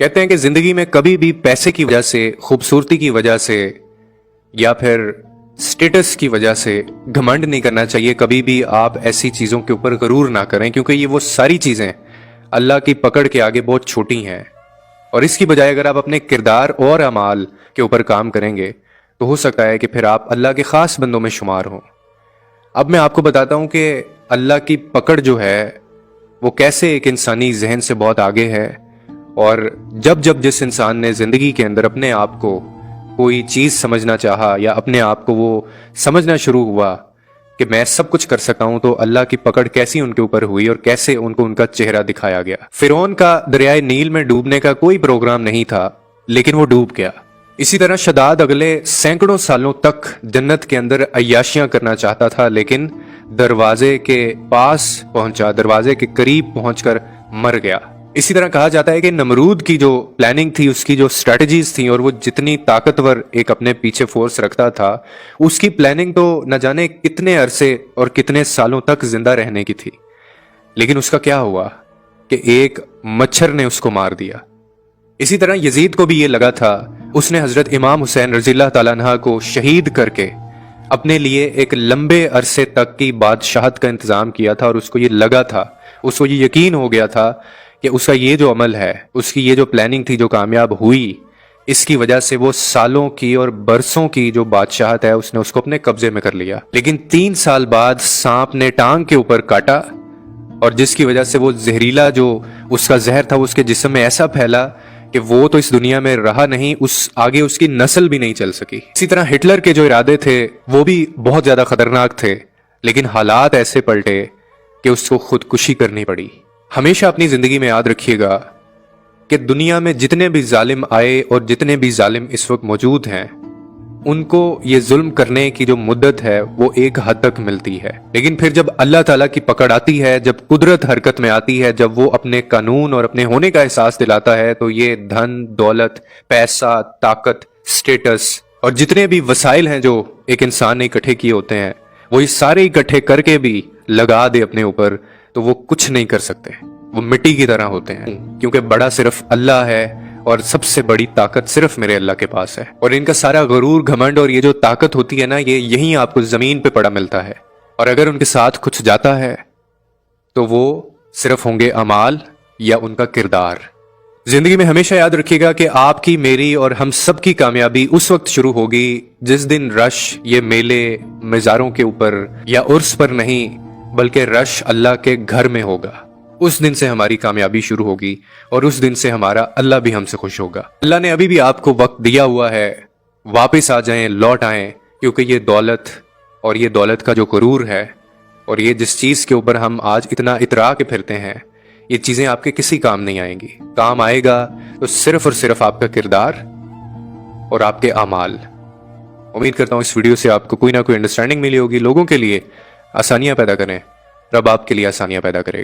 कहते हैं कि जिंदगी में कभी भी पैसे की वजह से, खूबसूरती की वजह से या फिर स्टेटस की वजह से घमंड नहीं करना चाहिए। कभी भी आप ऐसी चीज़ों के ऊपर गरूर ना करें, क्योंकि ये वो सारी चीज़ें अल्लाह की पकड़ के आगे बहुत छोटी हैं। और इसकी बजाय अगर आप अपने किरदार और अमाल के ऊपर काम करेंगे तो हो सकता है कि फिर आप अल्लाह के ख़ास बंदों में शुमार हों। अब मैं आपको बताता हूँ कि अल्लाह की पकड़ जो है वो कैसे एक इंसानी जहन से बहुत आगे है। और जब जब जिस इंसान ने ज़िंदगी के अंदर अपने आप को कोई चीज़ समझना चाहा या अपने आप को वो समझना शुरू हुआ कि मैं सब कुछ कर सकता हूं, तो अल्लाह की पकड़ कैसी उनके ऊपर हुई और कैसे उनको उनका चेहरा दिखाया गया। फिरौन का दरियाए नील में डूबने का कोई प्रोग्राम नहीं था, लेकिन वो डूब गया। इसी तरह शदाद अगले सैकड़ों सालों तक जन्नत के अंदर अय्याशियां करना चाहता था, लेकिन दरवाजे के पास पहुंचा, दरवाजे के करीब पहुंचकर मर गया। इसी तरह कहा जाता है कि नमरूद की जो प्लानिंग थी, उसकी जो स्ट्रेटजीज थी, और वो जितनी ताकतवर एक अपने पीछे फोर्स रखता था, उसकी प्लानिंग तो न जाने कितने अरसे और कितने सालों तक जिंदा रहने की थी। लेकिन उसका क्या हुआ कि एक मच्छर ने उसको मार दिया। इसी तरह यजीद को भी ये लगा था, उसने हजरत इमाम हुसैन रज़ियल्लाहु ताला अन्हु को शहीद करके अपने लिए एक लंबे अरसे तक की बादशाहत का इंतजाम किया था, और उसको ये लगा था, उसको ये यकीन हो गया था कि उसका ये जो अमल है, उसकी ये जो प्लानिंग थी जो कामयाब हुई, इसकी वजह से वो सालों की और बरसों की जो बादशाहत है उसने उसको अपने कब्जे में कर लिया। लेकिन 3 साल बाद सांप ने टांग के ऊपर काटा, और जिसकी वजह से वो जहरीला जो उसका जहर था उसके जिस्म में ऐसा फैला कि वो तो इस दुनिया में रहा नहीं, उस आगे उसकी नस्ल भी नहीं चल सकी। इसी तरह हिटलर के जो इरादे थे वो भी बहुत ज्यादा खतरनाक थे, लेकिन हालात ऐसे पलटे कि उसको खुदकुशी करनी पड़ी। हमेशा अपनी जिंदगी में याद रखिएगा कि दुनिया में जितने भी जालिम आए और जितने भी जालिम इस वक्त मौजूद हैं, उनको ये जुल्म करने की जो मुद्दत है वो एक हद तक मिलती है। लेकिन फिर जब अल्लाह ताला की पकड़ आती है, जब कुदरत हरकत में आती है, जब वो अपने कानून और अपने होने का एहसास दिलाता है, तो ये धन दौलत, पैसा, ताकत, स्टेटस और जितने भी वसाइल हैं जो एक इंसान ने इकट्ठे किए होते हैं, वो ये सारे इकट्ठे करके भी लगा दे अपने ऊपर, तो वो कुछ नहीं कर सकते। वो मिट्टी की तरह होते हैं, क्योंकि बड़ा सिर्फ अल्लाह है और सबसे बड़ी ताकत सिर्फ मेरे अल्लाह के पास है। और इनका सारा गरूर, घमंड और ये जो ताकत होती है ना, ये यहीं आपको जमीन पे पड़ा मिलता है। और अगर उनके साथ कुछ जाता है तो वो सिर्फ होंगे अमाल या उनका किरदार। जिंदगी में हमेशा याद रखिएगा कि आपकी, मेरी और हम सब की कामयाबी उस वक्त शुरू होगी जिस दिन रश ये मेले मज़ारों के ऊपर या उर्स पर नहीं, बल्कि रश अल्लाह के घर में होगा। उस दिन से हमारी कामयाबी शुरू होगी और उस दिन से हमारा अल्लाह भी हमसे खुश होगा। अल्लाह ने अभी भी आपको वक्त दिया हुआ है, वापस आ जाएं, लौट आएं, क्योंकि ये दौलत और ये दौलत का जो गुरूर है और ये जिस चीज़ के ऊपर हम आज इतना इतरा के फिरते हैं, ये चीज़ें आपके किसी काम नहीं आएंगी। काम आएगा तो सिर्फ और सिर्फ आपका किरदार और आपके अमाल। उम्मीद करता हूँ इस वीडियो से आपको कोई ना कोई अंडरस्टैंडिंग मिली होगी। लोगों के लिए आसानियाँ पैदा करें, रब आपके लिए आसानियाँ पैदा करेगा।